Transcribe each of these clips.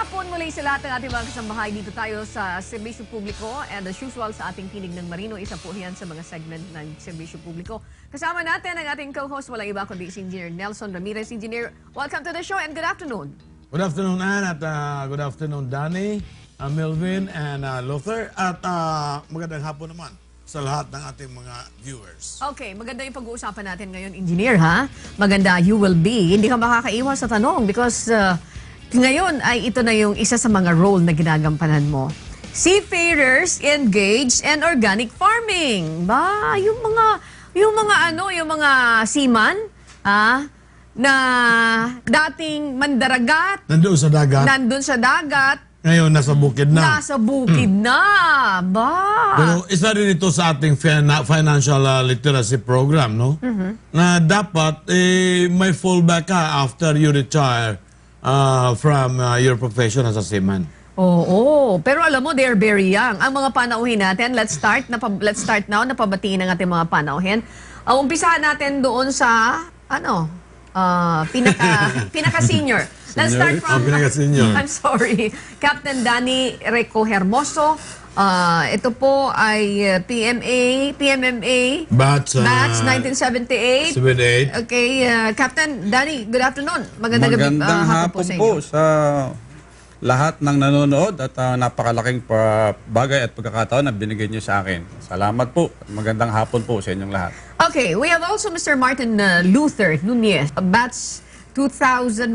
hapon muli sa lahat ng ating mga kasambahay. Dito tayo sa Serbisyo Publiko and as usual sa ating Tinig ng Marino, isa po yan sa mga segment ng Serbisyo Publiko. Kasama natin ang ating co-host, walang iba kundi si Engineer Nelson Ramirez. Engineer, welcome to the show and good afternoon. Good afternoon, Ann, at good afternoon, Danny, Melvin, and Luther. At magandang hapon naman sa lahat ng ating mga viewers. Okay, maganda yung pag-uusapan natin ngayon, Engineer, ha? Maganda, you will be. Hindi ka makakaiwas sa tanong because ngayon ay ito na yung isa sa mga role na ginagampanan mo. Seafarers engaged in organic farming. Ba, yung mga seaman, na dating mandaragat, Nandun sa dagat. nandun sa dagat, Ngayon, nasa bukid na. nasa bukid na. Ba? Pero isa rin ito sa ating financial literacy program, no? Na dapat may fallback ka after you retire from your profession as a seaman. Oo, pero alam mo, they're very young. Ang mga panauhin natin, let's start now, napabatiin ang ating mga panauhin. Umpisahan natin doon sa, pinaka-senior. Let's start from, pinaka-senior. I'm sorry, Captain Danny Reco Hermoso. Ito po ay PMMA, Batch 1978. 78. Okay, Captain Danny, good afternoon. Magandang hapon po sa lahat ng nanonood at napakalaking bagay at pagkakataon na binigay niyo sa akin. Salamat po. Magandang hapon po sa inyong lahat. Okay, we have also Mr. Martin Luther Nunez, batch 2001,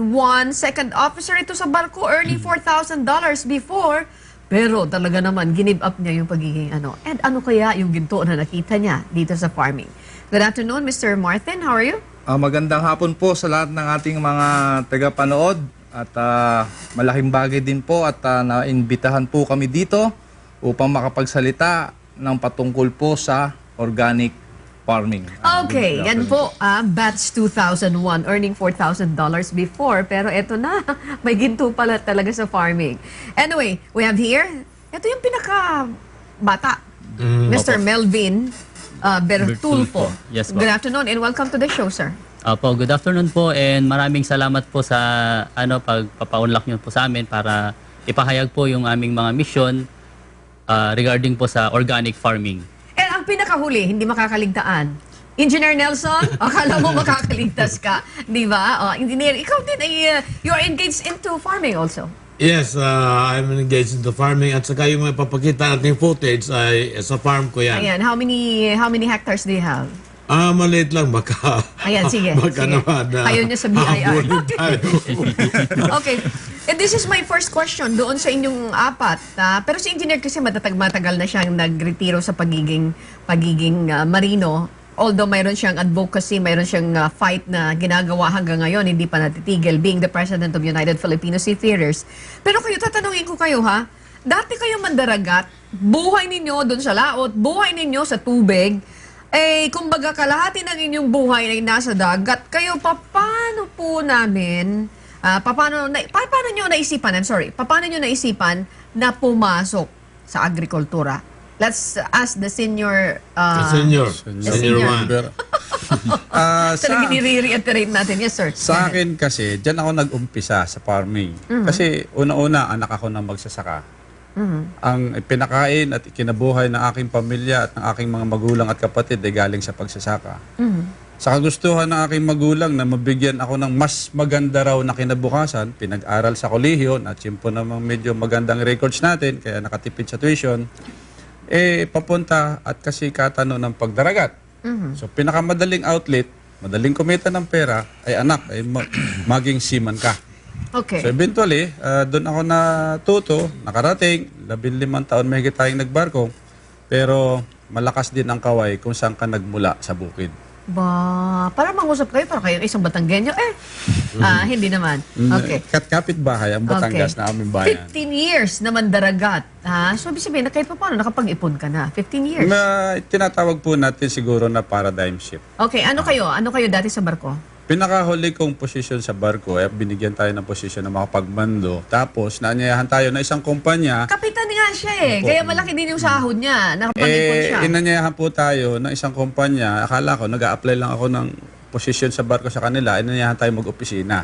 second officer ito sa barko, earning $4,000 before. Pero talaga naman, give up niya yung pagiging ano. And ano kaya yung ginto na nakita niya dito sa farming? Good afternoon, Mr. Martin. How are you? Magandang hapon po sa lahat ng ating mga tagapanood. At malaking bagay din po at naimbitahan po kami dito upang makapagsalita ng patungkol po sa organic farming. Okay, yan po, batch 2001, earning $4,000 before. Pero eto na, may ginto pala talaga sa farming. Anyway, we have here, ito yung pinaka-bata, Mr. Melvin Bertulfo. Yes po. Good afternoon and welcome to the show, sir. Opo, good afternoon po and maraming salamat po sa pagpapaunlak niyo po sa amin para ipahayag po yung aming mga mission regarding po sa organic farming. And ang pinakahuli, hindi makakaligtaan. Engineer Nelson, akala mo makakaligtas ka, di ba? Engineer, ikaw din ay you are engaged into farming also. Yes, I'm engaged into farming at saka yung may papakita nating footage ay sa farm ko yan. Ayan, how many hectares do you have? Maliit lang baka. Ayan, sige. Baka Sige. naman. Ayaw niya sa BIR. hahabulin tayo. Okay. And this is my first question doon sa inyong apat. Pero si engineer kasi matagal na siyang nagretiro sa pagiging marino. Although mayroon siyang advocacy, mayroon siyang fight na ginagawa hanggang ngayon, hindi pa natitigil, being the President of United Filipino Seafarers. Pero kayo, tatanungin ko kayo ha, dati kayo mandaragat, buhay ninyo doon sa laot, buhay ninyo sa tubig, kumbaga kalahati ng inyong buhay ay nasa dagat, kayo, paano po namin, paano nyo naisipan, paano nyo naisipan na pumasok sa agrikultura? Let's ask the senior Senior one. Talagang nire-reiterate natin. Yes, sir. Sa akin kasi, dyan ako nag-umpisa sa farming. Kasi una-una, anak ako ng magsasaka. Ang pinakain at ikinabuhay ng aking pamilya at ng aking mga magulang at kapatid ay galing sa pagsasaka. Sa kagustuhan ng aking magulang na mabigyan ako ng mas maganda raw na kinabukasan, pinag-aral sa kolehiyo, na-chimpo namang medyo magandang records natin, kaya nakatipid sa tuition, papunta at kasikatan ng pagdaragat. So pinakamadaling outlet, madaling kumita ng pera, ay anak, ay maging seaman ka. Okay. So eventually, doon ako natuto, nakarating, 15 taon mahigit tayong nagbarko, pero malakas din ang kaway kung saan ka nagmula sa bukid. Ba, para mangusap kayo, para kayo isang Batanggenyo. Hindi naman. Okay. Kapit bahay ang Batangas na aming bayan. 15 years na mandaragat. So, ibig sabihin, kahit pa paano, nakapag-ipon ka na. 15 years. Na tinatawag po natin siguro na paradigm shift. Okay, ano kayo? Ano kayo dati sa barko? Pinakahuli kong posisyon sa barko, binigyan tayo ng posisyon na makapagmando. Tapos, naanyayahan tayo na isang kumpanya. Kapitan nga siya kaya malaki din yung sahod niya. Nakapag-ipon siya. Inanyayahan po tayo ng isang kumpanya. Akala ko, nag-a-apply lang ako ng posisyon sa barko sa kanila, inayahan tayo mag-opisina.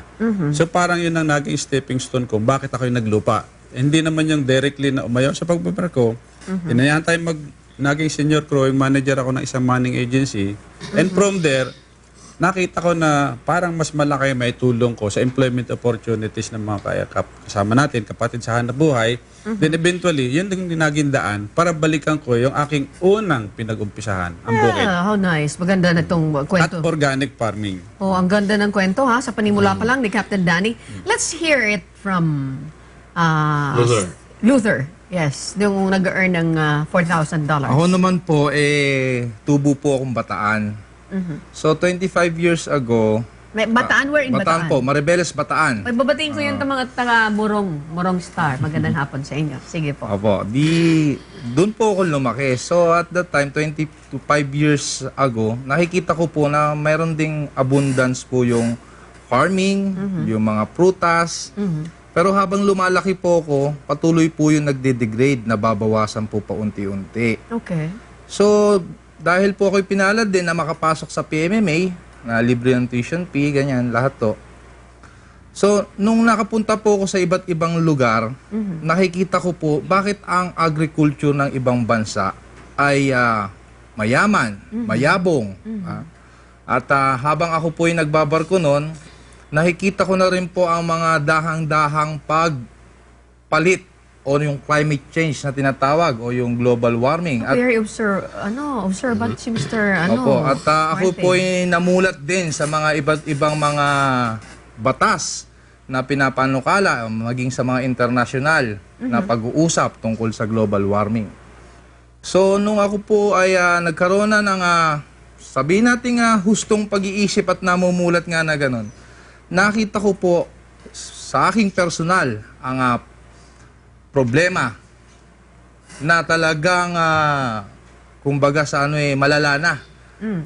So parang yun ang naging stepping stone ko, bakit ako yung naglupa. Hindi naman yung directly na umayaw sa pagbabarko. Inayahan tayo naging senior crewing manager ako ng isang manning agency. And from there, nakita ko na parang mas malaki may tulong ko sa employment opportunities ng mga kasama natin, kapatid sa hanap buhay. Then eventually, yun yung naging daan para balikan ko yung aking unang pinag-umpisahan, ang bukid. Yeah, how nice. Maganda na itong At kwento. organic farming. Oh, ang ganda ng kwento ha, sa panimula pa lang ni Captain Danny. Let's hear it from Luther. Luther. Yes, yung nag-earn ng $4,000. Ako naman po, tubo po akong Bataan. So, 25 years ago, Bataan, where in Bataan? Bataan po, Maribeles, Bataan. Ay, babatiin ko yung mga taga-Morong Star. Magandang hapon sa inyo. Sige po. Opo, doon po ako lumaki. So, at that time, 25 years ago, nakikita ko po na mayroon ding abundance po yung farming, yung mga prutas. Pero habang lumalaki po ako, patuloy po yung nagde-degrade, nababawasan po paunti-unti. Okay. So, dahil po ako'y pinalad din na makapasok sa PMMA, na libre ng tuition fee, ganyan, lahat to. So, nung nakapunta po ako sa iba't ibang lugar, nakikita ko po bakit ang agriculture ng ibang bansa ay mayaman, mayabong. At habang ako po ay nagbabarko noon, nakikita ko na rin po ang mga dahang-dahang pagpalit o yung climate change na tinatawag o yung global warming. At Very observant si Mr. Opo, at ako Martin. po ay namulat din sa mga iba't ibang mga batas na pinapanukala, maging sa mga internasyonal na pag-uusap tungkol sa global warming. So, nung ako po ay nagkaroon na ng, sabihin natin hustong pag-iisip at namumulat nga na ganun, nakita ko po sa aking personal ang problema na talagang kumbaga sa malala na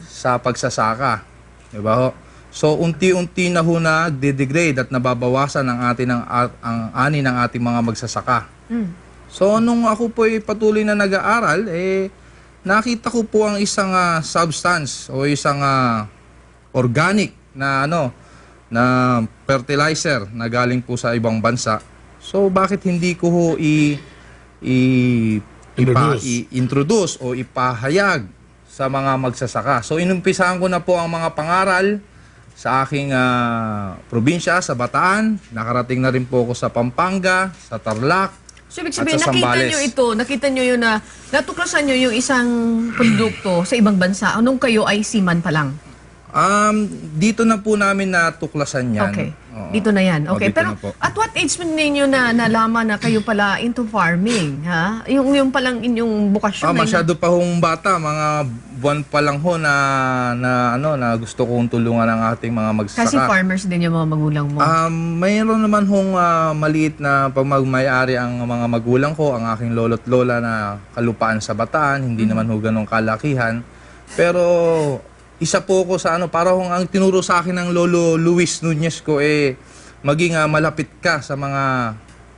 sa pagsasaka. Diba ho? So unti-unti na ho nagde-degrade at nababawasan ang ani ng ating mga magsasaka. So nung ako po ay patuloy na nag-aaral, nakita ko po ang isang substance o isang organic na na fertilizer na galing po sa ibang bansa. So, bakit hindi ko ho introduce o ipahayag sa mga magsasaka? So, inumpisahan ko na po ang mga pangaral sa aking probinsya, sa Bataan. Nakarating na rin po ako sa Pampanga, sa Tarlac, So, ibig at sabihin, sa Zambales. nakita nyo yun na, natuklasan nyo yung isang produkto sa ibang bansa. Anong kayo ay seaman pa lang? Dito na po namin natuklasan yan. Okay. Oo. Dito na yan. Okay. Dito Pero na po. at what age ninyo na nalaman na kayo pala into farming? Ha? Yung palang inyong bukasyon. Masyado pa hong bata, mga buwan pa lang ho na gusto kong tulungan ang ating mga magsasaka. Kasi farmers din yung mga magulang mo. Mayroon naman hong maliit na pagmamay-ari ang mga magulang ko, ang aking lolo't lola na kalupaan sa Bataan, hindi naman ho ganong kalakihan. Pero isa po ko sa parang ang tinuro sa akin ng Lolo Luis Nunez ko maging malapit ka sa mga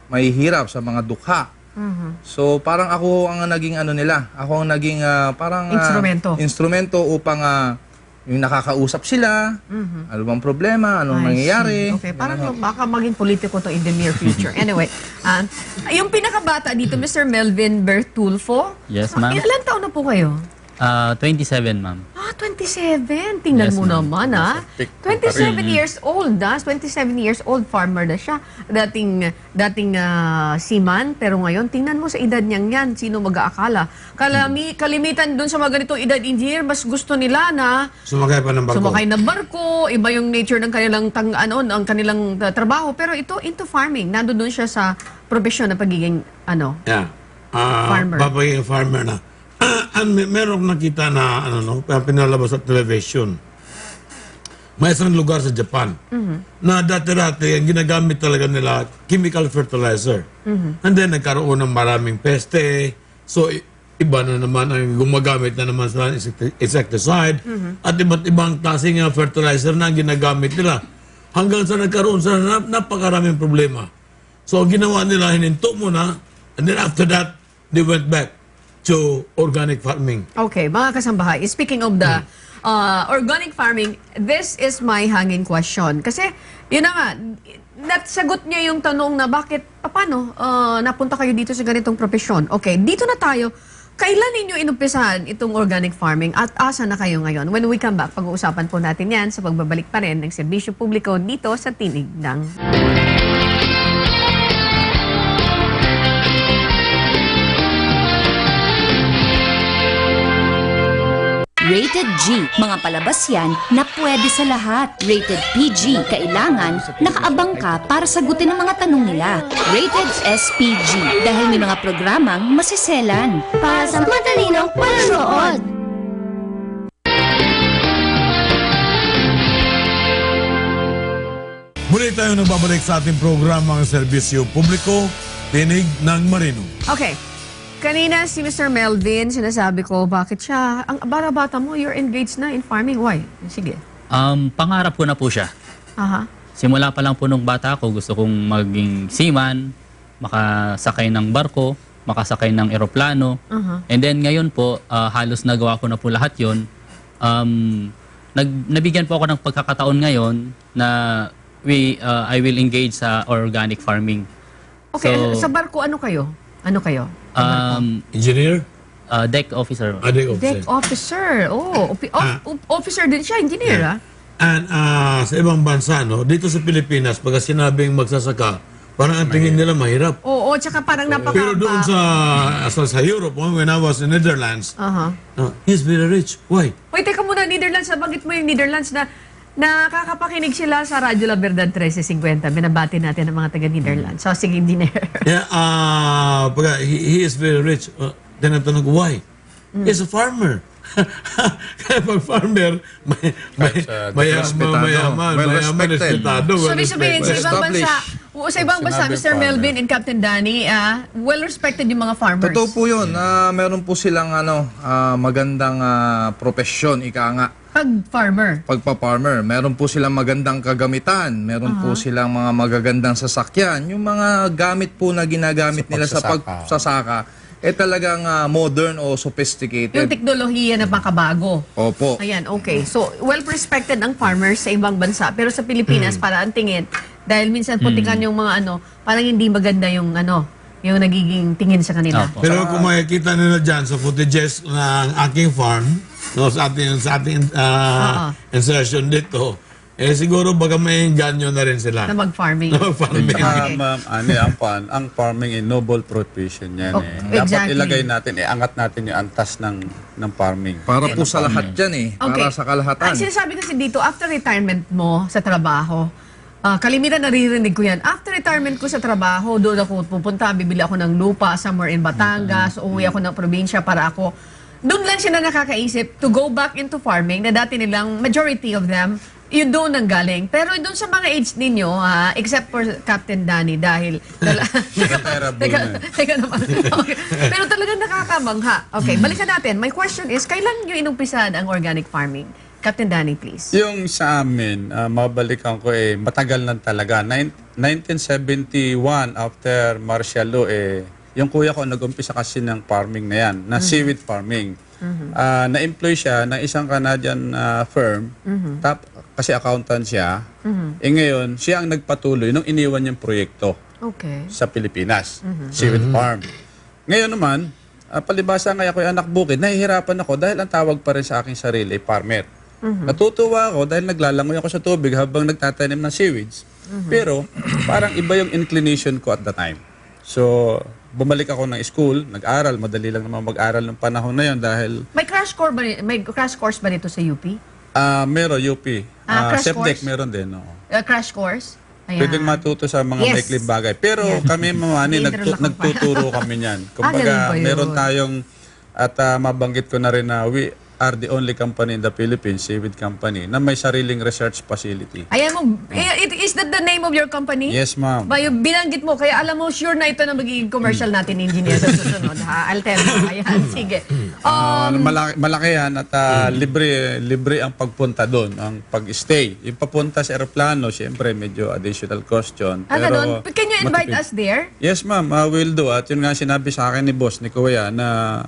mahihirap, sa mga dukha. So parang ako ang naging nila. Ako ang naging parang instrumento upang yung nakakausap sila, ano bang problema, anong nangyayari. Okay, parang baka maging politiko to in the near future. Anyway, yung pinakabata dito, Mr. Melvin Bertulfo. Yes, ma'am. Ilan taon na po kayo? 27, ma'am. 27. Tingnan Yes, mo ma'am. naman, 27 years old, 27 years old farmer na siya. Dating seaman, pero ngayon, tingnan mo sa edad niyang yan. Sino mag-aakala? Kalimitan dun sa mga ganitong edad engineer, mas gusto nila na Sumakay pa ng barko. sumakay ng barko, iba yung nature ng kanilang ang kanilang trabaho. Pero ito, into farming. Nandun siya sa profesyon na pagiging, Yeah. Farmer. Papaging farmer na. Merong nakita na pinalabas sa television. May isang lugar sa Japan na dati-dati ang ginagamit talaga nila chemical fertilizer. And then nagkaroon ng maraming peste. So iba na naman ang gumagamit na naman sa insecticide at iba't ibang klaseng fertilizer na ang ginagamit nila. Hanggang sa nagkaroon sa napakaraming problema. So ginawa nila, hininto muna, and then after that, they went back to organic farming. Okay, mga kasambahay, speaking of the organic farming, this is my hanging question. Kasi, yun na nga, nasagot niya yung tanong na bakit, paano napunta kayo dito sa ganitong profesyon? Okay, dito na tayo. Kailan ninyo inumpisahan itong organic farming at asa na kayo ngayon? When we come back, pag-uusapan po natin yan sa pagbabalik pa rin ng serbisyo publiko dito sa Tinig ng... Rated G, mga palabas yan na pwede sa lahat. Rated PG, kailangan nakaabang ka para sagutin ang mga tanong nila. Rated SPG, dahil may mga programang masiselan. Para sa matalinong panonood. Muli tayo nagbabalik sa ating programang serbisyo publiko, Tinig ng Marino. Okay. Kanina si Mr. Melvin, sinasabi ko, bakit siya, ang bata mo, you're engaged na in farming. Why? Sige. Pangarap ko na po siya. Aha. Simula pa lang po nung bata ako, gusto kong maging seaman, makasakay ng barko, makasakay ng eroplano. And then ngayon po, halos nagawa ko na po lahat yun. Nabigyan po ako ng pagkakataon ngayon na I will engage sa organic farming. Okay, So, sa barko, ano kayo? Ano kayo? Engineer? Deck officer. Deck officer. Oh, officer din siya, engineer, ah. And sa ibang bansa, no, dito sa Pilipinas, pagka sinabing magsasaka, parang ang tingin nila mahirap. Oo, tsaka parang napaka... Pero doon sa Europe, when I was in Netherlands, Aha. he's very rich. Why? Wait, teka muna, Netherlands, nabanggit mo yung Netherlands na nakakapakinig sila sa Radyo La Verdad 1350. Binabati natin ang mga taga-Netherlands. So, sige, engineer. Yeah, pagka he is very rich. Tinatanong ko, why? He's a farmer. Kaya pag farmer, mayaman, respetado. So, sabihin, sa ibang bansa, sa ibang bansa, Mr. Melvin and Captain Danny, well-respected yung mga farmers. Totoo po yun. Meron po silang magandang profesyon, ika nga. Pag-farmer. Pagpa-farmer. Meron po silang magandang kagamitan. Meron po silang mga magagandang sasakyan. Yung mga gamit po na ginagamit nila sa pagsasaka, talagang modern o sophisticated. Yung teknolohiya na makabago. Opo. Ayan, okay. So, well-respected ang farmers sa ibang bansa. Pero sa Pilipinas, para ang tingin, dahil minsan putikan yung mga parang hindi maganda yung yung nagiging tingin sa kanila. Pero kung makikita nila dyan sa footages ng aking farm, no, sa ating insertion dito, siguro baga may ganyo na rin sila. Na mag-farming. Na mag-farming. Okay. Ma'am, ang farming ay noble profession yan. Oh, Dapat exactly. ilagay natin, angat natin yung antas ng farming. Para po sa lahat yan Para sa kalahatan. Ang sinasabi kasi dito, after retirement mo sa trabaho, kalimitan naririnig ko yan. After retirement ko sa trabaho, doon ako pupunta, bibili ako ng lupa somewhere in Batangas, uuwi ako ng probinsya para ako. Doon lang siya na nakakaisip to go back into farming na dati nilang, majority of them, yun doon nang galing. Pero doon sa mga age ninyo, except for Captain Danny, dahil... Teka naman. Okay. Pero talagang nakakabangha. Okay, balikan natin. My question is, kailan nyo inumpisahan ang organic farming? Captain Danny, please. Yung sa amin, mabalikan ko matagal na talaga. 1971, after martial law, yung kuya ko nag-umpisa kasi ng farming na yan, na seaweed farming. Na-employ siya ng isang Canadian firm, kasi accountant siya. Ngayon, siya ang nagpatuloy nung iniwan niyang proyekto sa Pilipinas, seaweed farm. Ngayon naman, palibasa nga ako yung anak bukid, nahihirapan ako dahil ang tawag pa rin sa aking sarili, farmer. Natutuwa ako dahil naglalangoy ako sa tubig habang nagtatanim ng seaweeds. Pero parang iba yung inclination ko at the time. So, bumalik ako ng school, nag-aral, madali lang naman mag-aral ng panahon na yon dahil... May crash course ba dito sa UP? Meron, UP. Crash Septec course? meron din. Crash course? Ayan. Pwedeng matuto sa mga maikling bagay. Pero kami mamani, nagtuturo kami niyan. Kumbaga, ganun ba yun? meron tayong, at mabanggit ko na rin na we are the only company in the Philippines, seaweed company, na may sariling research facility. Ayan mo, is that the name of your company? Yes, ma'am. Binanggit mo, kaya alam mo, sure na ito na magiging commercial natin, engineer, sa susunod. I'll tell you. Ayan, sige. Malaki yan at libre ang pagpunta doon, ang pag-stay. Yung papunta sa aeroplano, siyempre medyo additional cost yun. Ganun. Can you invite us there? Yes, ma'am. Will do. At yun nga sinabi sa akin ni boss, ni Kuya, na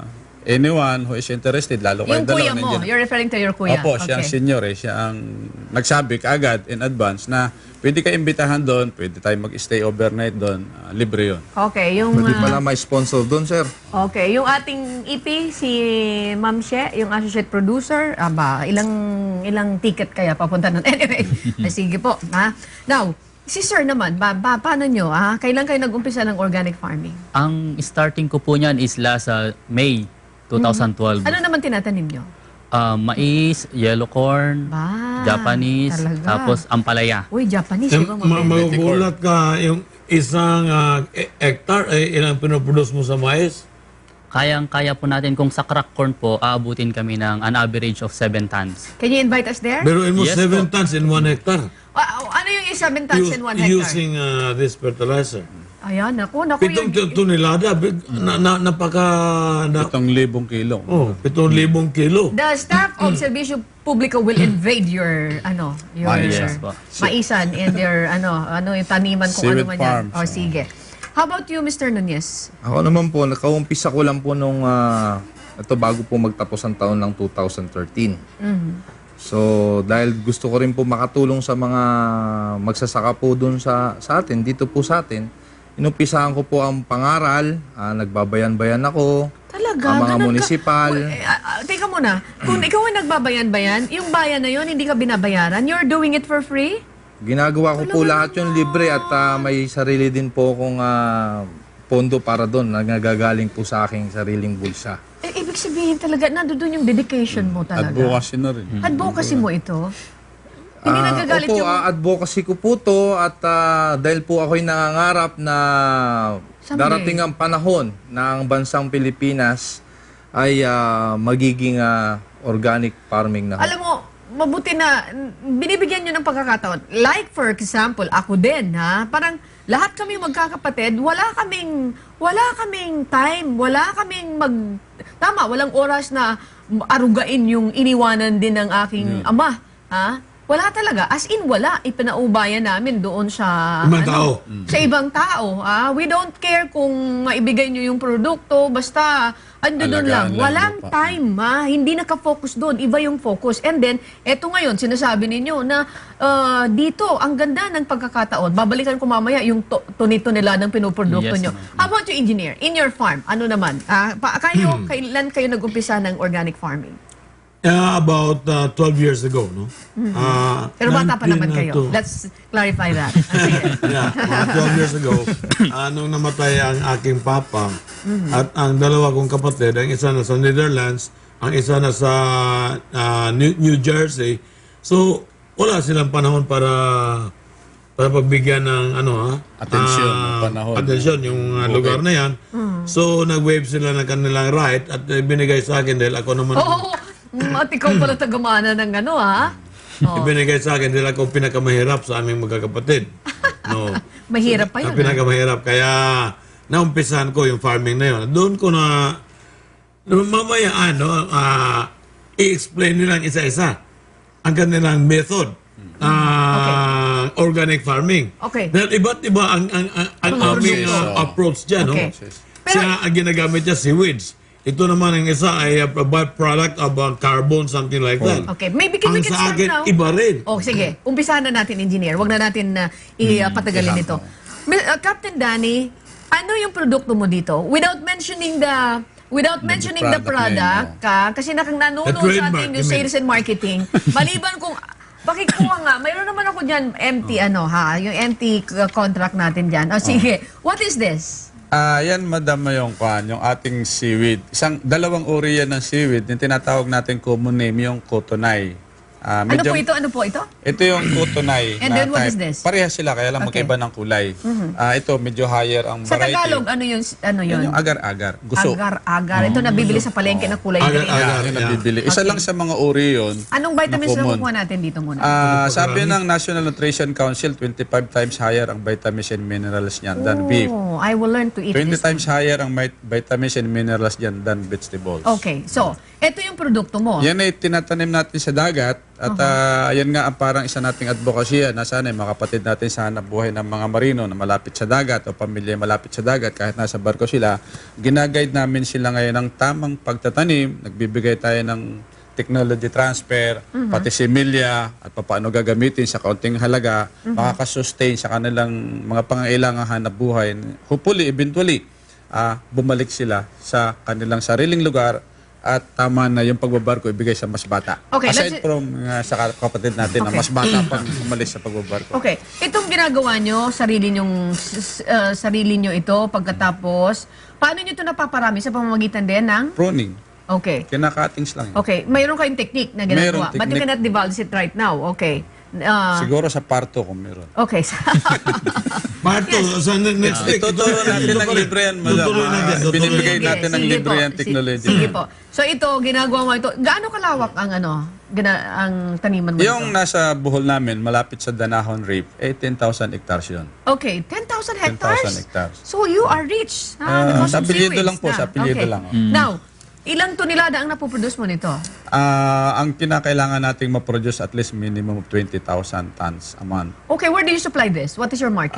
anyone who is interested, lalo kayo Yung kuya dalawa, mo, nandiyan. you're referring to your kuya. Opo, siya ang senior siya ang nagsabi kaagad in advance na pwede kayo imbitahan doon, pwede tayo mag-stay overnight doon, libre yun. Okay, yung Pwede pala may sponsor doon, sir. okay, yung ating EP si Ma'am She, yung associate producer, ilang ticket kaya papunta nun. Anyway, sige po, ha. Now, si Sir naman, paano nyo, kailan kayo nag-umpisa ng organic farming? Ang starting ko po niyan is last May 2012. Ano naman tinatanim nyo? Mais, yellow corn, Ba, Japanese, talaga. tapos ampalaya. Uy, Japanese, di ba? Magugulat ka yung isang hectare, ilang pinoproduce mo sa mais? Kayang-kaya po natin kung sa crack corn po, aabutin kami ng an average of 7 tons. Can you invite us there? Beruin mo Yes 7 po. tons in 1 hectare. Ano yung 7 tons in 1 hectare? Using this fertilizer. Ayan, naku, Pitong tonelada, napaka... 7,000 kilo. Oh, 7,000 kilo. The staff of Servicio Publico will invade your Mais, yes po. maisan and your yung taniman kung ano Seaweed man yan. farms. O sige. How about you, Mr. Nunez? Ako naman po, nakaumpisa ko lang po nung, ito bago po magtapos ang taon ng 2013. So, dahil gusto ko rin po makatulong sa mga magsasaka po dun sa atin, dito po sa atin, inumpisahan ko po ang pangaral, nagbabayan-bayan ako, Talaga? ang mga Ganun ka? munisipal. Teka muna, kung ikaw ay nagbabayan-bayan, yung bayan na yun, hindi ka binabayaran, you're doing it for free? Ginagawa ko po lahat yung libre at may sarili din po akong pondo para doon na nagagaling po sa aking sariling bulsa. Ibig sabihin talaga, nandoon yung dedication mo talaga. Advocacy na rin. Advocacy mo ito? Hindi nagagalit Opo, yung... advocacy ko po to at dahil po ako'y nangangarap na Someday. darating ang panahon na ang bansang Pilipinas ay magiging organic farming na. Alam mo, mabuti na binibigyan nyo ng pagkakataon. Like for example, ako din parang lahat kami magkakapatid, wala kaming time, walang oras na arugain yung iniwanan din ng aking ama. Wala talaga. As in, wala. Ipinaubayan namin doon sa... Ibang tao. Sa ibang tao. We don't care kung maibigay nyo yung produkto. Basta, doon lang. Alagaan lang Walang lupa. time, Hindi nakafocus doon. Iba yung focus. And then, eto ngayon, sinasabi ninyo na dito, ang ganda ng pagkakataon. Babalikan ko mamaya yung tonito nila ng pinuprodukto Yes, nyo. ma'am. How about you, engineer? In your farm, ano naman? Kailan kayo nag-umpisa ng organic farming? About 12 years ago, no? Pero bata pa naman 19 kayo. to- Let's clarify that. Sige. Yeah, mga 12 years ago, nung namatay ang aking papa at ang dalawa kong kapatid, ang isa na sa Netherlands, ang isa na sa New Jersey. So, wala silang panahon para pagbigyan ng Atensyon, ng panahon. atensyon yung lugar na yan. So, nag-wave sila ng kanilang right at binigay sa akin dahil ako naman At ikaw pala tagamana ng ibinigay sa akin dahil ako pinakamahirap sa aming magkakapatid. No. Mahirap pa yun. Ang pinakamahirap. Kaya naumpisahan ko yung farming na yun. Doon ko na mamaya i-explain nilang isa-isa ang kanilang method. Organic farming. Okay. Dahil iba't iba ang aming Proseso. approach dyan. Okay. No? Siya, ang ginagamit niya, seaweeds. Ito naman ang isa ay a byproduct of carbon, something like that. Okay, maybe we Ang can sa start akin, now. iba rin. Sige. Umpisahan na natin, engineer. Huwag na natin ipatagalin ito. Captain Danny, ano yung produkto mo dito? Without mentioning the product product, kasi nanonood The sa trademark, ating yung you mean. sales and marketing. Maliban kung pakikuha nga, mayroon naman ako dyan empty yung empty contract natin dyan. Sige, what is this? Yan, madam, yung ating seaweed. Dalawang uri yan ng seaweed. Yung tinatawag natin common name, yung cotonai. Ano po ito? Ito yung cotonai. And then what is this? Parehas sila, kaya lang Okay. magkaiba ng kulay. Ito, medyo higher ang Sa variety. Tagalog, ano yun? Yan yung agar-agar. Gusto. Agar-agar. Ito nabibili sa palengke na kulay green. Agar-agar. Yan, yung nabibili. Isa lang sa mga uri yun. Anong vitamins na common. kukuha natin dito muna? Sabi ng National Nutrition Council, 25 times higher ang vitamins and minerals niyan than beef. I will learn to eat 20 this. times higher ang vitamins and minerals niyan than vegetables. Okay, so, ito yung produkto mo. Yan ay tinatanim natin sa dagat At yan nga ang parang isa nating advokasya na sana mga kapatid natin sa hanap buhay ng mga marino na malapit sa dagat o pamilya malapit sa dagat kahit nasa barko sila, ginaguide namin sila ngayon ng tamang pagtatanim, nagbibigay tayo ng technology transfer, pati similya at paano gagamitin sa kaunting halaga, makakasustain sa kanilang mga pangailangang hanap buhay. Hopefully, eventually, bumalik sila sa kanilang sariling lugar at tama na yung pagbabarko ibigay sa mas bata. Okay, Aside from sa kapatid natin na mas bata pang umalis sa pagbabarko. Okay. Itong ginagawa nyo, sarili nyo ito, pagkatapos, paano nyo ito napaparami sa pamamagitan din ng? Pruning. Okay. Kinakatings lang yun. Okay. Mayroon kayong technique na ginagawa. Mayroong But you technique. cannot divulge it right now. Okay. Siguro sa parto kung meron. Okay. Marto, sa next week. Ituturo natin ng libre yan, madam. Tutuloy natin. Binibigay Sige, natin ng sige libre po. yan technology. Sige po. So ito, ginagawa mo ito. Gaano kalawak ang ang taniman mo Yung ito? nasa buhol namin, malapit sa Danahon Reef, 18,000 hectares yun. Okay, 10,000 hectares? 10,000 hectares. So you are rich. Because sa of apelyido seaweeds lang po, na. sa apelyido Okay. lang. Now, ilang tonelada ang napoproduce mo nito? Ang kinakailangan nating ma-produce at least minimum of 20,000 tons a month. Okay, where do you supply this? What is your market?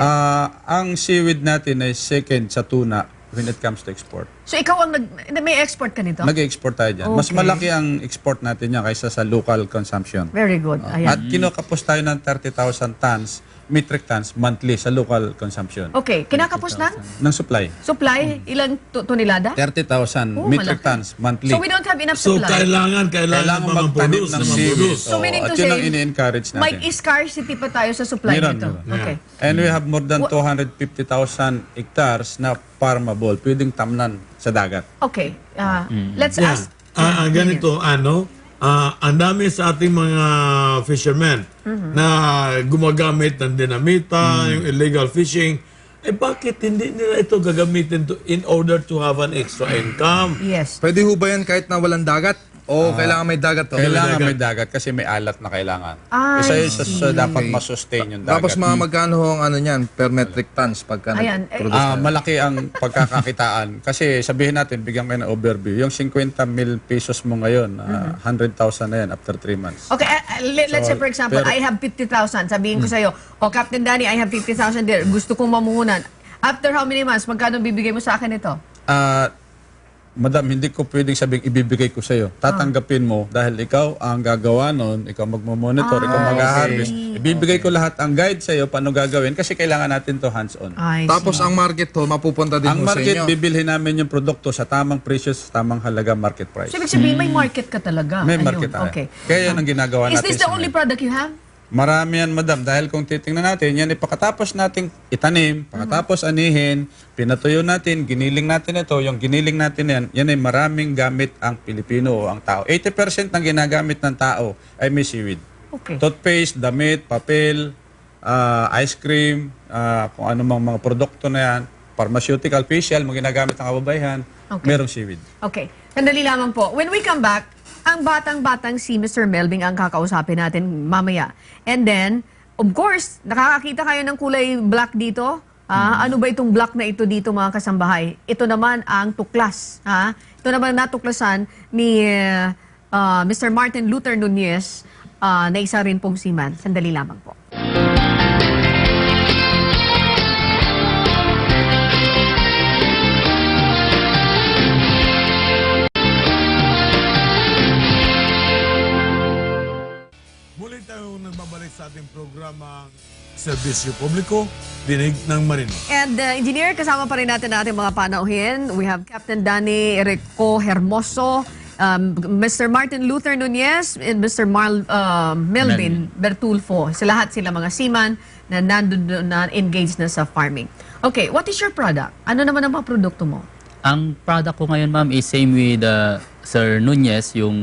Ang seaweed natin ay second sa tuna when it comes to export. So ikaw ang may export ka nito? Nag-export tayo dyan. Mas Okay. malaki ang export natin niya kaysa sa local consumption. Very good. Ayan. At kinukapos tayo ng 30,000 tons, metric tons monthly sa local consumption. Okay, kinakapos ng Ng supply. supply, ilang tonelada? 30,000 Oh, metric malaki. tons monthly. So we don't have enough So, supply. kailangan Kailangan pa magtanim mag-produce. ng seaweed. So, meaning at to yun say, ang ini-encourage May natin. scarcity pa tayo sa supply Meron, nito. meron. Okay. And we have more than 250,000 hectares na farmable, pwedeng tamnan sa dagat. Okay. Let's Yeah. ask. Ganito, ang dami sa ating mga fishermen na gumagamit ng dinamita, yung illegal fishing. Bakit hindi nila ito gagamitin in order to have an extra income? Yes. Pwede ho ba yan kahit na walang dagat? O kailangan may dagat to? Kailangan may dagat kasi may alat na kailangan. Isa yun sa dapat masustain yung dagat. Tapos mga magkano ho ang niyan per metric tons pagka Ayan, nag-produce na? Malaki ang pagkakakitaan. Kasi sabihin natin, bigyan kayo ng overview. Yung 50 mil pesos mo ngayon, 100,000 na yan after 3 months. Okay, let's say for example, pero- I have 50,000. Sabihin ko sa'yo, Captain Danny, I have 50,000 there. Gusto kong mamuhunan. After how many months, magkano bibigay mo sa akin ito? Madam, hindi ko pwedeng sabing ibibigay ko sa'yo. Tatanggapin mo dahil ikaw ang gagawa nun, ikaw magmamonitor, ikaw mag-harvest. Ibibigay ko lahat ang guide sa'yo paano gagawin kasi kailangan natin to hands-on. I Tapos ang market ho, mapupunta din Ang ho sa market, inyo. bibilhin namin yung produkto sa tamang presyo, sa tamang halaga market price. So, ibig sabihin, may market ka talaga. May Ayun, market tayo. Okay. Kaya yan ang ginagawa Is natin. this the sa only ngayon. product you have? Marami yan, madam. Dahil kung titingnan natin, yan ay pagkatapos nating itanim, pagkatapos anihin, pinatuyo natin, giniling natin ito, yung giniling natin yan ay maraming gamit ang Pilipino o ang tao. 80% ng ginagamit ng tao ay may seaweed. Okay. Toothpaste, damit, papel, ice cream, kung ano mga produkto na yan, pharmaceutical, facial, mga ginagamit ng kababayan, Okay. merong seaweed. Okay. Sandali lamang po. When we come back, ang batang-batang si Mr. Melving ang kakausapin natin mamaya. And then, of course, nakakakita kayo ng kulay black dito. Ano ba itong black na ito dito mga kasambahay? Ito naman ang tuklas. Ito naman natuklasan ni Mr. Martin Luther Nunez na isa rin pong seaman. Sandali lamang po. Muli tayo nagbabalik sa ating programa Serbisyo Publiko, Dinig ng Marino. And engineer, kasama pa rin natin ating mga panauhin. We have Captain Danny Rico Hermoso, Mr. Martin Luther Nunez, and Mr. Melvin Bertulfo. Lahat sila mga seaman na nandun na engaged na sa farming. Okay, what is your product? Ano naman ang mga produkto mo? Ang product ko ngayon, ma'am, is same with Sir Nunez, yung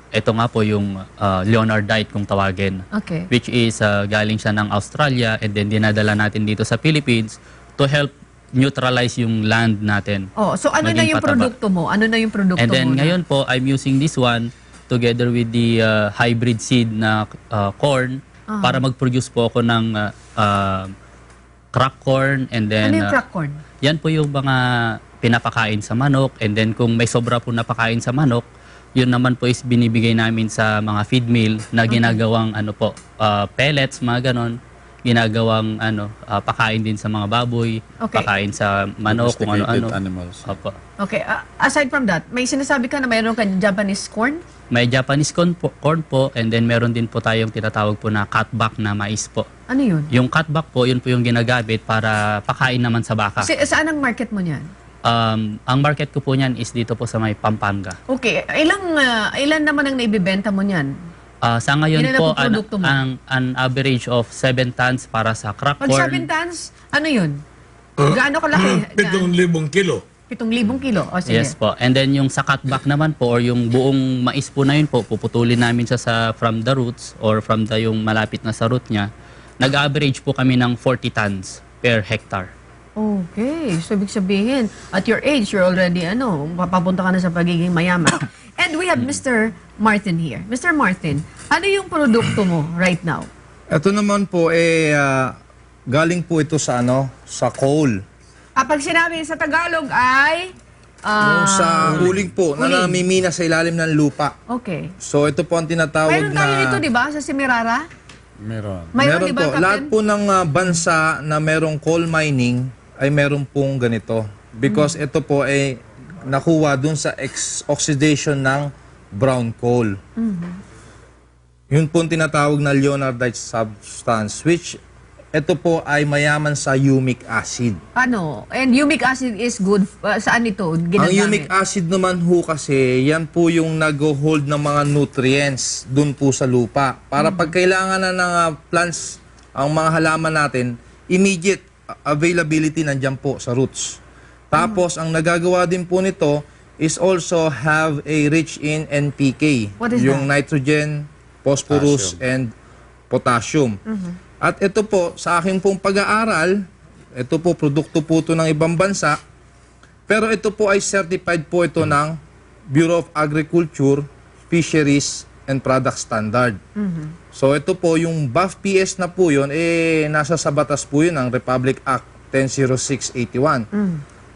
ito nga po yung Leonardite kung tawagin. Okay. Which is galing siya ng Australia and then dinadala natin dito sa Philippines to help neutralize yung land natin. Oh, so ano na Maging yung pataba. produkto mo? Ano na yung produkto And then mo? ngayon po, I'm using this one together with the hybrid seed na corn para mag-produce po ako ng crack corn and then Ano yung crack corn? yan po yung mga pinapakain sa manok and then kung may sobra po napakain sa manok, Yun naman po is binibigay namin sa mga feed mill na ginagawang pellets, mga ganon. Ginagawang pakain din sa mga baboy, Okay. pakain sa manok, kung Domesticated ano-ano. animals. Opo. Okay, aside from that, may sinasabi ka na mayroon ka Japanese corn? May Japanese corn po, and then meron din po tayong tinatawag po na cutback na mais po. Ano yun? Yung cutback po, yun po yung ginagamit para pakain naman sa baka. Saan ang market mo niyan? Ang market ko po niyan is dito po sa may Pampanga. Okay, ilan naman ang naibibenta mo niyan? Sa ngayon Ilan na po, po produkto mo? an average of 7 tons para sa crack Pag corn. 7 tons, ano yun? Gaano kalaki? 7,000 kilo. 7,000 kilo. O sige. Yes po. And then yung sa cutback naman po, or yung buong mais po na yun po, puputulin namin siya from the roots or from yung malapit na sa root niya. Nag-average po kami ng 40 tons per hectare. Okay, so ibig sabihin, at your age, you're already, papunta ka na sa pagiging mayaman. And we have Mr. Martin here. Mr. Martin, ano yung produkto mo right now? Ito naman po, galing po ito sa coal. Pag sinabi sa Tagalog ay... Yung sa uling po, na uling. namimina sa ilalim ng lupa. Okay. So ito po ang tinatawag Mayroon tayo na... nito, di ba, sa Simirara? Meron. Mayroon, di ba, po. Lahat Captain? po ng bansa na merong coal mining ay meron pong ganito. Because ito po ay nakuha dun sa oxidation ng brown coal. Yun po ang tinatawag na leonardite substance, which ito po ay mayaman sa humic acid. Ano? And humic acid is good. Saan ito ginagamit? Ang humic acid naman ho kasi, yan po yung nag-hold ng mga nutrients dun po sa lupa. Para pag kailangan na ng plants, ang mga halaman natin, immediate availability nandyan po sa roots. Tapos, ang nagagawa din po nito is also have a rich in NPK. What is yung that? nitrogen, phosphorus, and potassium. At ito po, sa aking pong pag-aaral, ito po, produkto po ito ng ibang bansa, pero ito po ay certified po ito ng Bureau of Agriculture, Fisheries, and Product Standard. So ito po, yung BAF-PS na po yun, nasa sa batas po yun, ang Republic Act 100681.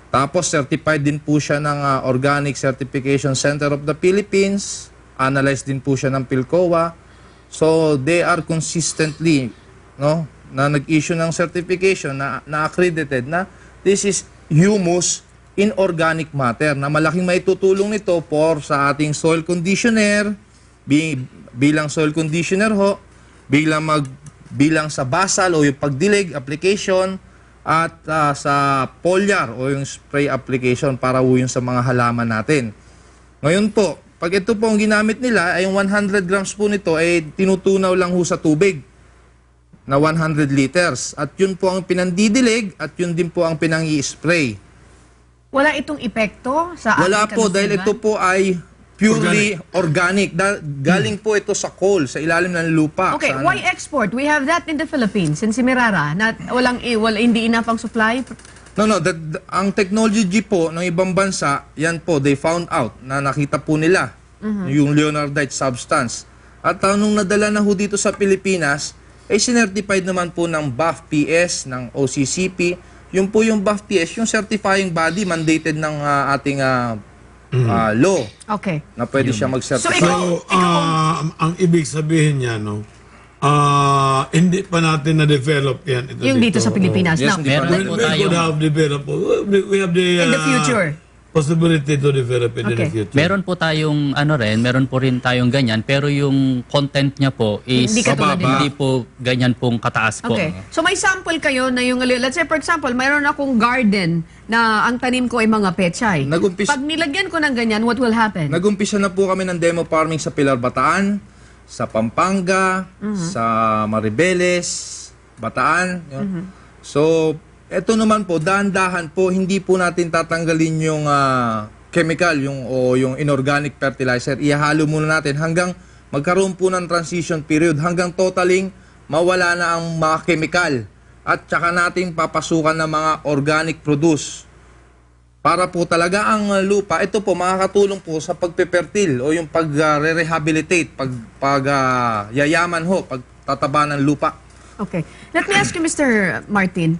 Tapos certified din po siya ng Organic Certification Center of the Philippines, analyzed din po siya ng PhilCOA. So they are consistently na nag-issue ng certification na accredited na this is humus in organic matter na malaking maitutulong nito for sa ating soil conditioner, bilang soil conditioner ho, bilang sa basal o yung pagdilig application, at sa foliar o yung spray application para yung sa mga halaman natin. Ngayon po, pag ito po ang ginamit nila, ay yung 100 grams po nito ay tinutunaw lang ho sa tubig na 100 liters. At yun po ang pinandidilig at yun din po ang pinang-i-spray. Wala itong epekto sa Wala ating po dahil ito kalusugan? po ay purely organic. Galing po ito sa coal, sa ilalim ng lupa. Okay, Sa why export? We have that in the Philippines, in Simirara, na hindi enough ang supply. No, ang technology po ng ibang bansa, yan po, they found out na nakita po nila yung leonardite substance. At nung nadala na ho dito sa Pilipinas, ay sinertified naman po ng BAF-PS, ng OCCP. Yung po yung BAF-PS, yung certifying body mandated ng ating law Okay. na pwede siya mag-certify. So, Ang ibig sabihin niya, hindi pa natin na-develop yan. yung dito sa Pilipinas. Yes, Now, hindi pa Meron natin. po We tayo. could have developed. We have the in the future. possibility to develop it in the Okay. future. Meron po tayong meron po rin tayong ganyan, pero yung content niya po is Hindi katulad nila. hindi po ganyan pong kataas po. Okay. So may sample kayo na yung, let's say for example, mayroon akong garden na ang tanim ko ay mga pechay. Pag nilagyan ko ng ganyan, what will happen? Nag-umpisa na po kami ng demo farming sa Pilar Bataan, sa Pampanga, sa Maribeles, Bataan. Yun. So, eto naman po, dahan-dahan po, hindi po natin tatanggalin yung chemical, yung inorganic fertilizer. Ihalo muna natin hanggang magkaroon po ng transition period, hanggang totaling mawala na ang mga chemical. At saka natin papasukan ng mga organic produce. Para po talaga ang lupa, ito po makakatulong po sa pagpepertil o yung pag-rehabilitate, yayaman ho, pagtataba ng lupa. Okay. Let me ask you, Mr. Martin,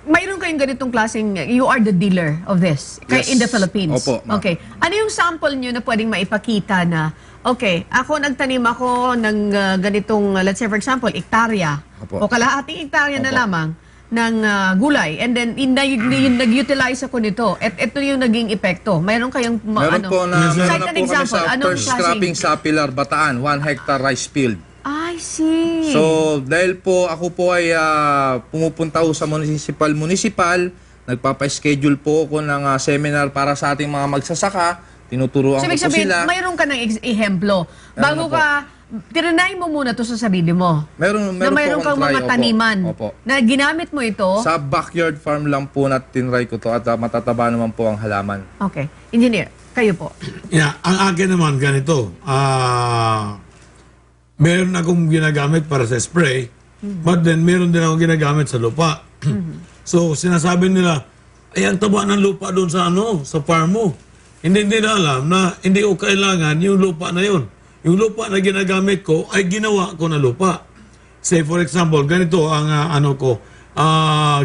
mayroon kayong ganitong klaseng, you are the dealer of this Yes. in the Philippines. Opo, ma'am. Okay. Ano yung sample nyo na pwedeng maipakita na, okay, ako nagtanim ako ng ganitong, let's say for example, hektarya o Opo. kalahating hektarya na Opo. lamang ng gulay, and then nag-utilize ako nito at ito yung naging epekto. Mayroon kayong Meron po na, Cite meron an na po kami example. sa Anong first klaseng- cropping sa Pilar, Bataan, 1 hectare rice field. I see. So, dahil po ako po ay pumupunta ho sa municipal, nagpapa-schedule po ako ng seminar para sa ating mga magsasaka. Tinuturuan So, ko ibig po sabihin, sila. mayroon ka ng ehemplo. Bago Meron na po. ka, tirinay mo muna to sa sarili mo. Meron na mayroon po kang akong try, mga opo. taniman Opo. na ginamit mo ito. Sa backyard farm lang po na tinry ko to at matataba naman po ang halaman. Okay. Engineer, kayo po. Yeah, ang akin naman ganito. Meron akong ginagamit para sa spray, but then meron din akong ginagamit sa lupa. So, sinasabi nila, ay, ang taba ng lupa doon sa sa farm mo. Hindi nila alam na hindi ko kailangan yung lupa na yun. Yung lupa na ginagamit ko ay ginawa ko na lupa. Say for example, ganito ang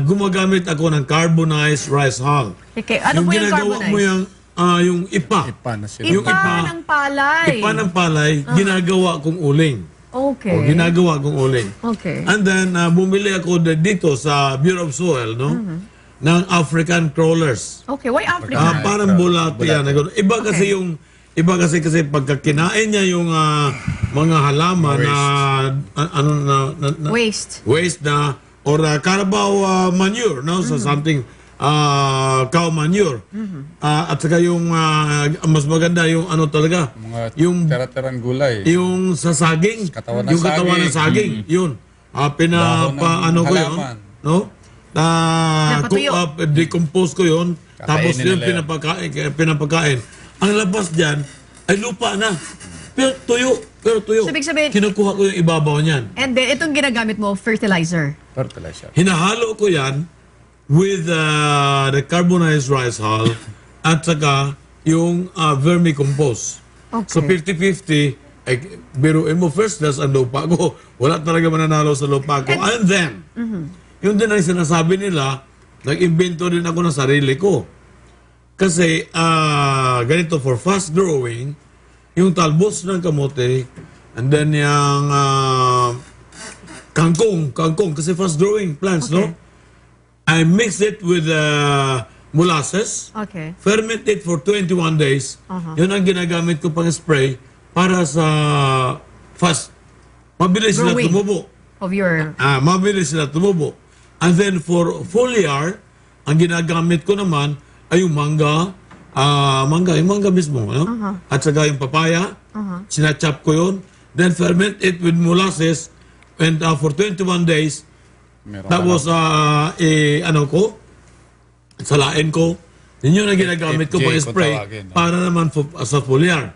gumagamit ako ng carbonized rice hull. Okay. Ano po yung ginagawa mo carbonized? yung ipa. Ipa na sila. yung Ipa ipa. ng palay. Ipa ng palay, ginagawa kong uling. Okay. O, ginagawa kong uling. Okay. And then, bumili ako dito sa Bureau of Soil, no? Ng African crawlers. Okay. Why Africa? Parang bulate yan. Iba kasi yung, kasi pagka kinain niya yung mga halaman Waste. waste na, or Carabao manure, no? So something, cow manure. At saka yung, mas maganda yung talaga, Mga yung tera-terang gulay. yung sa saging, Katawan ng yung katawan ng saging, yun. Dahon ng Ko yun, halaman. no? Napatuyo. Decompose ko yun, tapos Kakainin yun nila pinapakain. Ang labas dyan ay lupa na. Pero tuyo. So, ibig sabihin- Kinukuha ko yung ibabaw niyan. And then, itong ginagamit mo, fertilizer. Fertilizer. Hinahalo ko yan with the carbonized rice hull at saka yung vermicompost. Okay. So 50-50, biruin mo first class ang lupa ko. Wala talaga mananalo sa lupa ko. And then, yun din ang sinasabi nila, nag-invento din ako ng sarili ko. Kasi ganito, for fast growing, yung talbos ng kamote, and then yung kangkong, kasi fast growing plants, no? I mix it with molasses, Okay. ferment it for 21 days. Yun ang ginagamit ko pang spray para sa fast. Mabilis sila Growing. tumubo. Of your... Mabilis sila tumubo. And then for foliar, ang ginagamit ko naman ay yung mangga, yung mangga mismo, no? At saka yung papaya, sinachop ko yun. Then ferment it with molasses, and for 21 days, Meron tapos, salain ko. Yun yung ginagamit ko FJ pang kung spray tawagin, no? para naman sa foliar.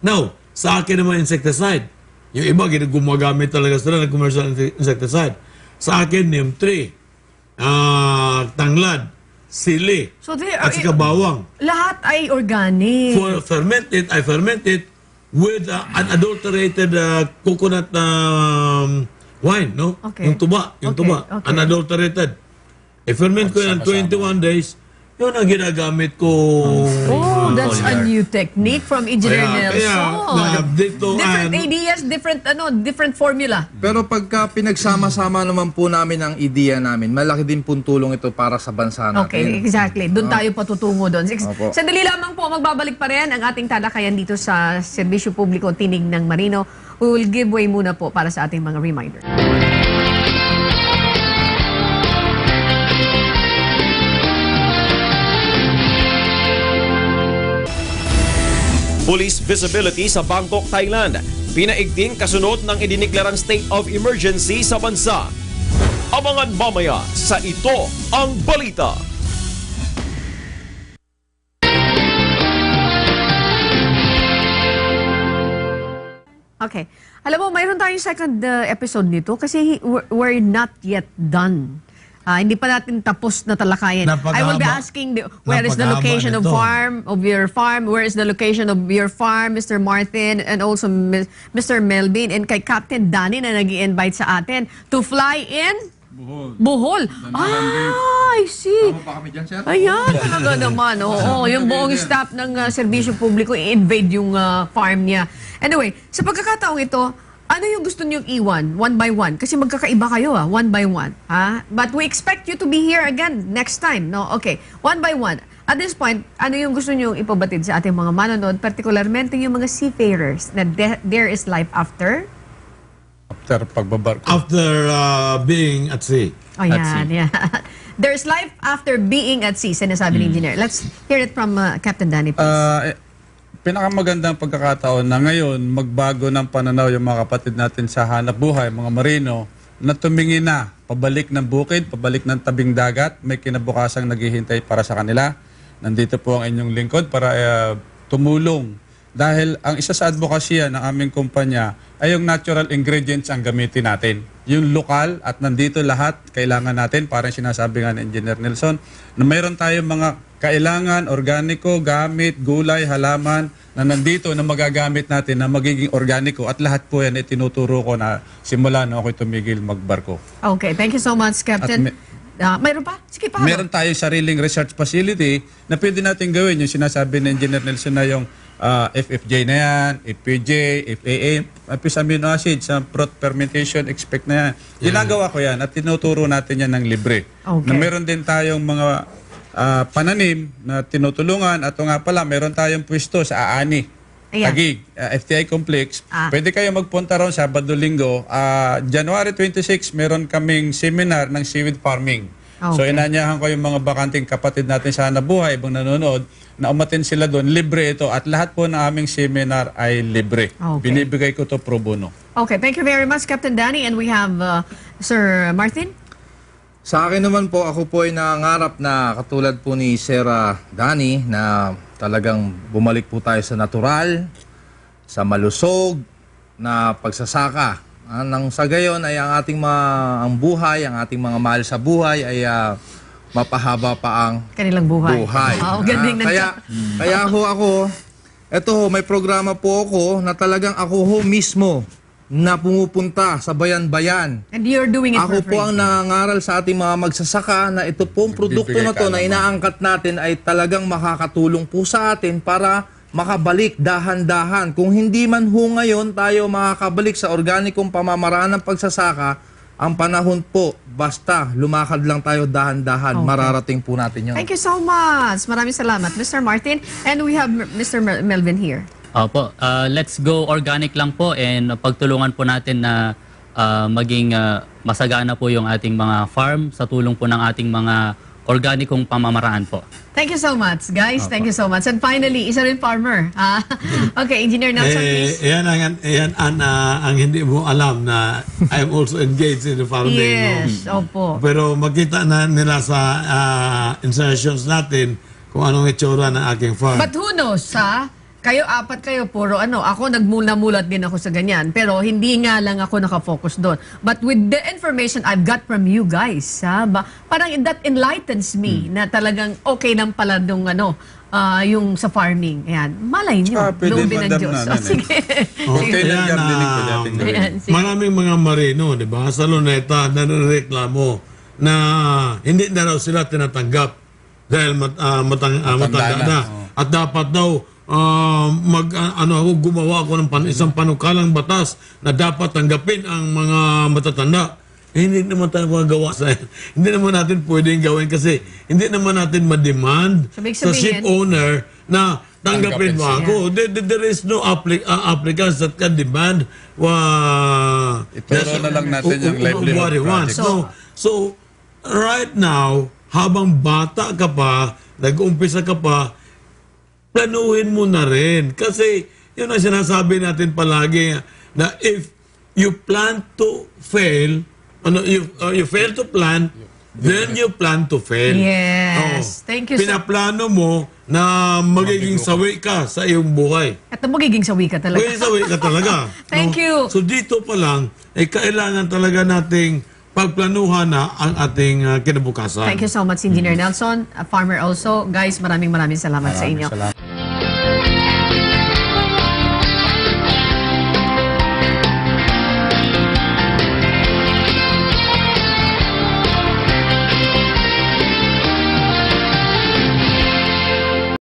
Now, sa akin naman insecticide. Yung iba, gumagamit talaga sila ng commercial insecticide. Sa akin, neem tree, tanglad, sili, So, there at saka bawang. lahat ay organic. I ferment it with unadulterated coconut wine, no? Okay. Yung tuba, Okay, okay. unadulterated. I-ferment ko yan 21 days. Yun ang ginagamit ko. Oh, that's a new technique from Engineer Nelson. Dito, Different ideas, different formula. Pero pagka pinagsama-sama naman po namin ang ideya namin, malaki din pong tulong ito para sa bansa natin. Okay, exactly. Doon tayo patutungo doon. Opo. Sandali lamang po, magbabalik pa rin ang ating talakayan dito sa Serbisyo Publiko Tinig ng Marino. We will give way muna po para sa ating mga reminder. Police visibility sa Bangkok, Thailand. Pinaigting kasunod ng idiniklarang state of emergency sa bansa. Abangan mamaya sa Ito ang Balita. Okay. Alam mo, mayroon tayong second episode nito kasi we're not yet done. Hindi pa natin tapos na talakayin. I will be asking where is the location of your farm, where is the location of your farm, Mr. Martin, and also Mr. Melvin, and kay Captain Danny na nag-i-invite sa atin to fly in Bohol. I see. Tama ba kami dyan, sir? Ayan, talaga naman. Oo, yung buong staff ng serbisyo publiko i-invade yung farm niya. Anyway, sa pagkakataong ito, ano yung gusto niyong iwan, one by one? Kasi magkakaiba kayo, one by one. Ha? But we expect you to be here again next time. No? Okay, one by one. At this point, ano yung gusto niyong ipabatid sa ating mga manonood, particularmente yung mga seafarers, na there is life after? After pagbabarko. After being at sea. Oh, yan, yan. There's life after being at sea, sinasabi ni Engineer. Let's hear it from Captain Danny, please. Pinakamagandang pagkakataon na ngayon, magbago ng pananaw yung mga kapatid natin sa hanap buhay, mga marino, na tumingin na, pabalik ng bukid, pabalik ng tabing dagat, may kinabukasang naghihintay para sa kanila. Nandito po ang inyong lingkod para tumulong. Dahil ang isa sa advokasya ng aming kumpanya ay yung natural ingredients ang gamitin natin. Yung lokal at nandito lahat kailangan natin, parang sinasabi nga ni Engineer Nelson, na mayroon tayong mga kailangan, organiko, gamit, gulay, halaman na nandito na magagamit natin na magiging organiko at lahat po yan ay tinuturo ko na simula na ako'y tumigil magbarko. Okay, thank you so much, Captain. Mayroon pa? Sige pa. Meron tayong sariling research facility na pwede natin gawin yung sinasabi ni Engineer Nelson na yung FFJ na yan, FPJ, FAA, Fish Amino Acid, sa fruit fermentation, expect na yan. Ginagawa ko yan at tinuturo natin yan ng libre. Okay. Na meron din tayong mga pananim na tinutulungan at nga pala, meron tayong pwesto sa Aani, Ayan. Taguig, FTI Complex. Pwede kayo magpunta ron Sabado-Linggo. January 26, meron kaming seminar ng seaweed farming. So inanyahan ko yung mga bakanting kapatid natin sa Hanabuhay, ibang nanonood, na umatin sila doon. Libre ito at lahat po ng aming seminar ay libre. Okay. Binibigay ko to pro bono. Okay, thank you very much, Captain Danny. And we have Sir Martin. Sa akin naman po, ako po ay nangangarap na katulad po ni Sir Danny na talagang bumalik po tayo sa natural, sa malusog na pagsasaka. Nang sa gayon ay ang ating ang buhay, ang ating mga mahal sa buhay ay mapahaba pa ang Kanilang buhay. Ganding kaya ho ako, eto ho, may programa po ako na talagang ako ho mismo na pumupunta sa bayan-bayan. And you're doing it Ako for free. po ang nangangaral sa ating mga magsasaka na ito pong produkto na to na inaangkat natin ay talagang makakatulong po sa atin para makabalik dahan-dahan. Kung hindi man ho ngayon tayo makakabalik sa organikong pamamaraan ng pagsasaka, ang panahon po, basta lumakad lang tayo dahan-dahan, mararating po natin yun. Thank you so much. Maraming salamat, Mr. Martin. And we have Mr. Melvin here. Opo, let's go organic lang po and pagtulungan po natin na maging masagana po yung ating mga farm sa tulong po ng ating mga organikong pamamaraan po. Thank you so much, guys. Thank you so much. And finally, isa rin farmer. Okay, Engineer Nelson, please. Yan ang hindi mo alam na I am also engaged in the farming. Yes, opo. Pero makita na nila sa insertions natin kung anong itsura ng aking farm. But who knows, ha? Apat kayo, puro ako nagmula-mulat din ako sa ganyan. Pero hindi nga lang ako nakafocus doon. But with the information I've got from you guys, parang that enlightens me na talagang okay lang pala yung yung sa farming. Ayan, malay nyo. Loobin ng Diyos. Sige. Okay lang yan, dinig ko natin. Maraming mga marino, di ba, sa Luneta, nanireklamo na hindi na raw sila tinatanggap dahil matanda na. At dapat daw gumawa ako ng isang panukalang batas na dapat tanggapin ang mga matatanda. Hindi naman tayo magagawa hindi naman natin pwedeng gawin kasi hindi naman natin ma-demand sa ship owner na tanggapin mo ako. There is no applicants that can demand Ituro na lang natin yung livelihood project. So, right now, habang bata ka pa, nag-umpisa ka pa, planuhin mo na rin. Kasi, yun ang sinasabi natin palagi na if you plan to fail, you fail to plan, then you plan to fail. Yes. Thank you. Pinaplano mo na magiging sawi ka sa iyong buhay. At magiging sawi ka talaga. Magiging sawi ka talaga. Thank you. So dito pa lang, kailangan talaga nating pagplanuhan na ang ating kinabukasan. Thank you so much, Engineer Nelson, a farmer also. Guys, maraming salamat sa inyo. Salamat.